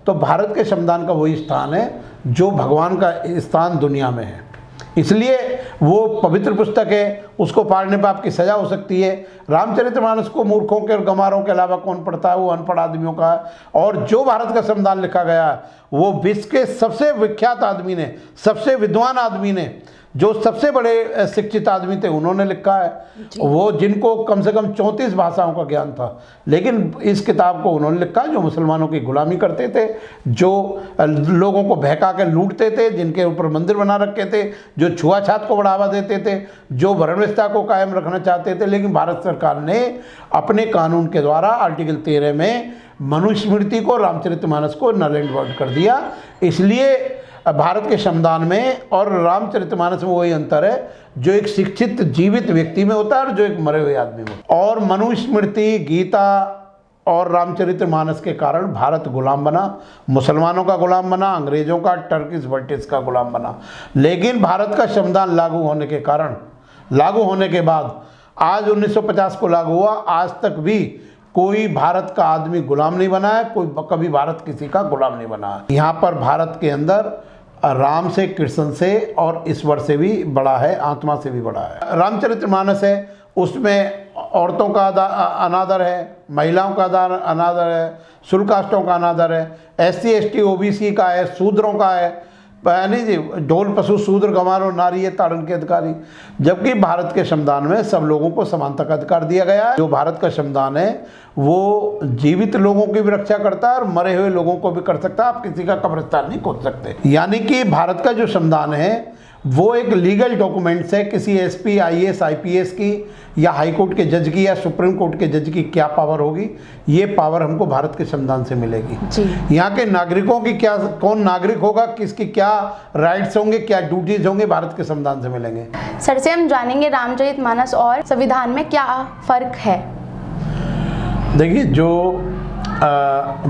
तो भारत के संविधान का वही स्थान है जो भगवान का स्थान दुनिया में है। इसलिए वो पवित्र पुस्तक है, उसको पढ़ने पर आपकी सज़ा हो सकती है। रामचरितमानस को मूर्खों के और गंवारों के अलावा कौन पढ़ता है? वो अनपढ़ आदमियों का है। और जो भारत का संविधान लिखा गया है वो विश्व के सबसे विख्यात आदमी ने, सबसे विद्वान आदमी ने, जो सबसे बड़े शिक्षित आदमी थे, उन्होंने लिखा है। वो जिनको कम से कम 34 भाषाओं का ज्ञान था, लेकिन इस किताब को उन्होंने लिखा जो मुसलमानों की गुलामी करते थे, जो लोगों को बहका के लूटते थे, जिनके ऊपर मंदिर बना रखे थे, जो छुआछात को बढ़ावा देते थे, जो वर्णव्यवस्था को कायम रखना चाहते थे। लेकिन भारत सरकार ने अपने कानून के द्वारा आर्टिकल 13 में मनुस्मृति को, रामचरितमानस को नल एंड वॉइड कर दिया। इसलिए भारत के संविधान में और रामचरितमानस में वही अंतर है जो एक शिक्षित जीवित व्यक्ति में होता है और जो एक मरे हुए आदमी में। और मनुस्मृति, गीता और रामचरितमानस के कारण भारत गुलाम बना, मुसलमानों का गुलाम बना, अंग्रेजों का, टर्किश ब्रिटिश का गुलाम बना। लेकिन भारत का संविधान लागू होने के कारण, लागू होने के बाद, आज 1950 को लागू हुआ, आज तक भी कोई भारत का आदमी गुलाम नहीं बना है, कोई कभी भारत किसी का गुलाम नहीं बना है। यहाँ पर भारत के अंदर राम से, कृष्ण से और ईश्वर से भी बड़ा है, आत्मा से भी बड़ा है। रामचरितमानस है, उसमें औरतों का अनादर है, महिलाओं का अनादर है, शुल्काष्टों का अनादर है, SC ST OBC का है, शूद्रों का है, यानी जी ढोल पशु शूद्र गंवार और नारी ये ताड़न के अधिकारी। जबकि भारत के संविधान में सब लोगों को समानता का अधिकार दिया गया है। जो भारत का संविधान है वो जीवित लोगों की भी रक्षा करता है और मरे हुए लोगों को भी कर सकता है। आप किसी का कब्रिस्तान नहीं खोद सकते। यानी कि भारत का जो संविधान है वो एक लीगल डॉक्यूमेंट्स है। किसी SP IAS IPS की या हाई कोर्ट के जज की या सुप्रीम कोर्ट के जज की क्या पावर होगी, ये पावर हमको भारत के संविधान से मिलेगी। यहाँ के नागरिकों की क्या, कौन नागरिक होगा, किसकी क्या राइट्स होंगे, क्या ड्यूटीज होंगे, भारत के संविधान से मिलेंगे। सर से हम जानेंगे रामचरितमानस और संविधान में क्या फर्क है। देखिए, जो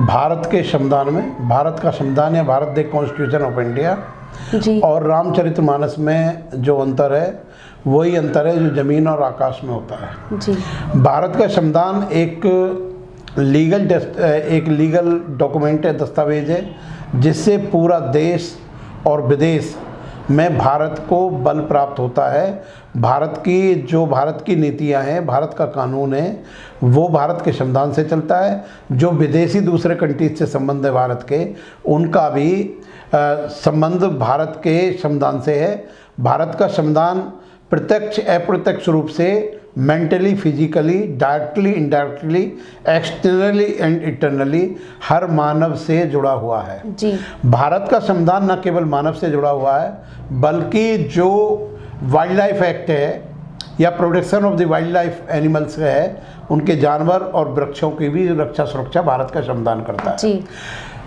भारत के संविधान में, भारत का संविधान या Bharat the constitution of India जी, और रामचरितमानस में जो अंतर है वही अंतर है जो जमीन और आकाश में होता है जी। भारत का संविधान एक लीगल डॉक्यूमेंट है, दस्तावेज है, जिससे पूरा देश और विदेश में भारत को बल प्राप्त होता है। भारत की नीतियां हैं, भारत का कानून है, वो भारत के संविधान से चलता है। जो विदेशी दूसरे कंट्रीज से संबंध है भारत के, उनका भी संबंध भारत के संविधान से है। भारत का संविधान प्रत्यक्ष अप्रत्यक्ष रूप से mentally, physically, directly, indirectly, externally and internally हर मानव से जुड़ा हुआ है जी। भारत का संविधान न केवल मानव से जुड़ा हुआ है, बल्कि जो वाइल्ड लाइफ एक्ट है या protection of the wild life animals है, उनके जानवर और वृक्षों की भी रक्षा सुरक्षा भारत का संविधान करता है जी।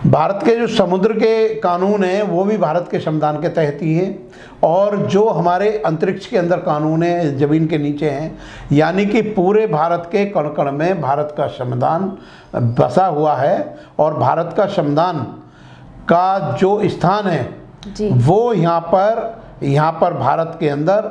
भारत के जो समुद्र के कानून हैं वो भी भारत के संविधान के तहत ही है। और जो हमारे अंतरिक्ष के अंदर कानून है, ज़मीन के नीचे हैं, यानी कि पूरे भारत के कण कण में भारत का संविधान बसा हुआ है। और भारत का संविधान का जो स्थान है जी, वो यहाँ पर भारत के अंदर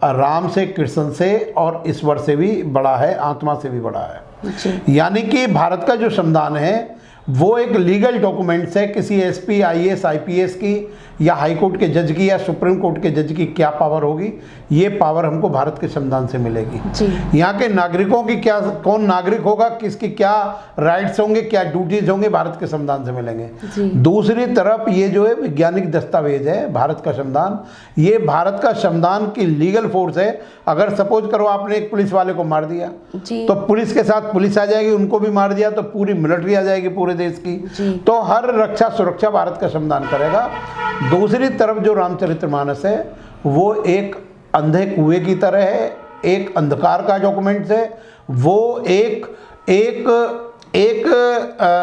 राम से, कृष्ण से और ईश्वर से भी बड़ा है, आत्मा से भी बड़ा है। यानी कि भारत का जो संविधान है वो एक लीगल डॉक्यूमेंट्स है। किसी SP IAS IPS की या हाई कोर्ट के जज की या सुप्रीम कोर्ट के जज की क्या पावर होगी, ये पावर हमको भारत के संविधान से मिलेगी। यहाँ के नागरिकों की क्या, कौन नागरिक होगा, किसकी क्या राइट्स होंगे, क्या ड्यूटीज होंगे, भारत के संविधान से मिलेंगे। दूसरी तरफ ये जो है वैज्ञानिक दस्तावेज है भारत का संविधान, ये भारत का संविधान की लीगल फोर्स है। अगर सपोज करो आपने एक पुलिस वाले को मार दिया तो पुलिस के साथ पुलिस आ जाएगी, उनको भी मार दिया तो पूरी मिलिट्री आ जाएगी पूरे देश की। तो हर रक्षा सुरक्षा भारत का संविधान करेगा। दूसरी तरफ जो रामचरितमानस है वो एक अंधे कुएं की तरह है, एक अंधकार का डॉक्यूमेंट है। वो एक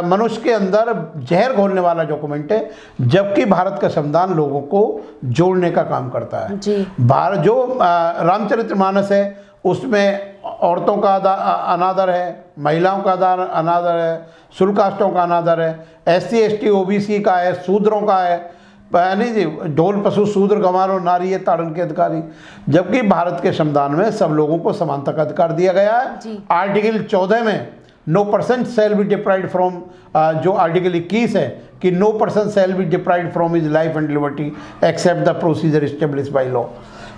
मनुष्य के अंदर जहर घोलने वाला डॉक्यूमेंट है, जबकि भारत का संविधान लोगों को जोड़ने का काम करता है। जो रामचरितमानस है उसमें औरतों का अनादर है, महिलाओं का अनादर है, शुल्काष्टों का अनादर है, SC ST OBC का है, शूद्रों का है, यानी जी ढोल पशु शूद्र गंवार और नारी ये ताड़न के अधिकारी। जबकि भारत के संविधान में सब लोगों को समानता का अधिकार दिया गया है। आर्टिकल 14 में no person shall be deprived from, जो आर्टिकल 21 है कि no person shall be deprived from his life and liberty except the procedure establish by law.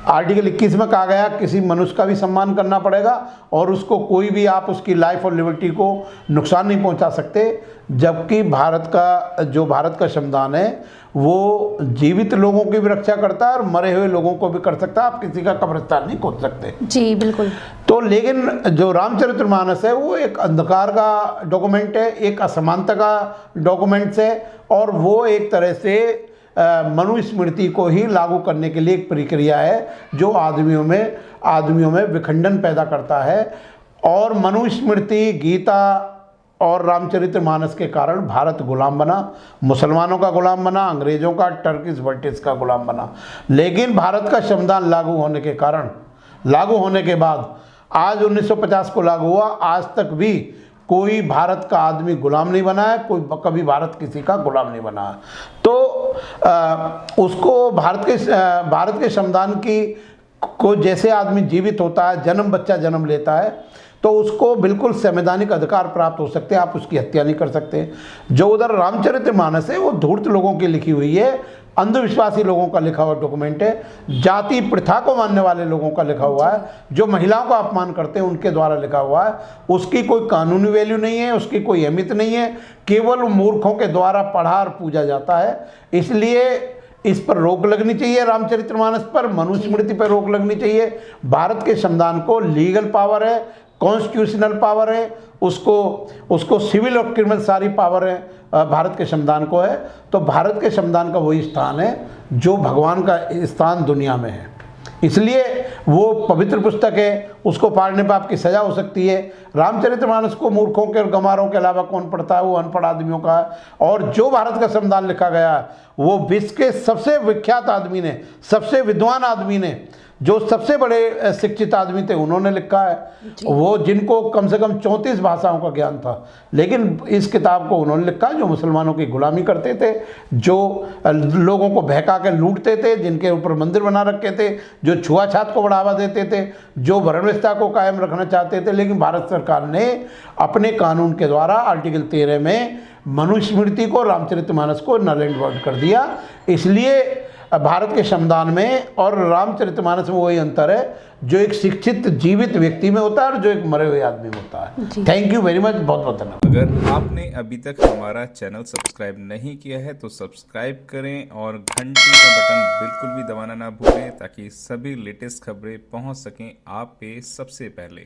Article 21 में कहा गया किसी मनुष्य का भी सम्मान करना पड़ेगा और उसको कोई भी आप उसकी लाइफ और लिबर्टी को नुकसान नहीं पहुंचा सकते, जबकि भारत का संविधान है वो जीवित लोगों की भी रक्षा करता है और मरे हुए लोगों को भी कर सकता है। आप किसी का कब्रिस्तान नहीं खोद सकते। जी बिल्कुल। तो लेकिन जो रामचरितमानस है वो एक अंधकार का डॉक्यूमेंट है, एक असमानता का डॉक्यूमेंट्स है, और वो एक तरह से मनुस्मृति को ही लागू करने के लिए एक प्रक्रिया है जो आदमियों में विखंडन पैदा करता है। और मनुस्मृति, गीता और रामचरितमानस के कारण भारत गुलाम बना, मुसलमानों का गुलाम बना, अंग्रेजों का, टर्किश ब्रिटिश का गुलाम बना। लेकिन भारत का संविधान लागू होने के बाद आज 1950 को लागू हुआ, आज तक भी कोई भारत का आदमी गुलाम नहीं बना है, कोई कभी भारत किसी का गुलाम नहीं बना है। तो उसको भारत के संविधान को जैसे आदमी जीवित होता है, बच्चा जन्म लेता है, तो उसको बिल्कुल संवैधानिक अधिकार प्राप्त हो सकते हैं, आप उसकी हत्या नहीं कर सकते। जो उधर रामचरितमानस है वो धूर्त लोगों की लिखी हुई है, अंधविश्वासी लोगों का लिखा हुआ डॉक्यूमेंट है, जाति प्रथा को मानने वाले लोगों का लिखा हुआ है, जो महिलाओं का अपमान करते हैं उनके द्वारा लिखा हुआ है। उसकी कोई कानूनी वैल्यू नहीं है, उसकी कोई अहमियत नहीं है, केवल मूर्खों के द्वारा पढ़ा और पूजा जाता है। इसलिए इस पर रोक लगनी चाहिए, रामचरितमानस पर, मनुस्मृति पर रोक लगनी चाहिए। भारत के संविधान को लीगल पावर है, कॉन्स्टिट्यूशनल पावर है, उसको सिविल और क्रिमिनल सारी पावर है भारत के संविधान को है। तो भारत के संविधान का वही स्थान है जो भगवान का स्थान दुनिया में है। इसलिए वो पवित्र पुस्तक है, उसको पढ़ने पर आपकी सज़ा हो सकती है। रामचरितमानस को मूर्खों के और गंवारों के अलावा कौन पढ़ता है, वो अनपढ़ आदमियों का है। और जो भारत का संविधान लिखा गया है वो विश्व के सबसे विख्यात आदमी ने, सबसे विद्वान आदमी ने, जो सबसे बड़े शिक्षित आदमी थे उन्होंने लिखा है, वो जिनको कम से कम 34 भाषाओं का ज्ञान था। लेकिन इस किताब को उन्होंने लिखा जो मुसलमानों की गुलामी करते थे, जो लोगों को बहका के लूटते थे, जिनके ऊपर मंदिर बना रखे थे, जो छुआछात को बढ़ावा देते थे, जो वर्णव्यवस्था को कायम रखना चाहते थे। लेकिन भारत सरकार ने अपने कानून के द्वारा आर्टिकल 13 में मनुस्मृति को, रामचरितमानस को नल एंड वॉइड कर दिया। इसलिए भारत के संविधान में और रामचरितमानस में वही अंतर है जो एक शिक्षित जीवित व्यक्ति में होता है और जो एक मरे हुए आदमी में होता है। थैंक यू वेरी मच, बहुत बहुत धन्यवाद। अगर आपने अभी तक हमारा चैनल सब्सक्राइब नहीं किया है तो सब्सक्राइब करें और घंटी का बटन बिल्कुल भी दबाना ना भूलें ताकि सभी लेटेस्ट खबरें पहुंच सकें आप पे सबसे पहले।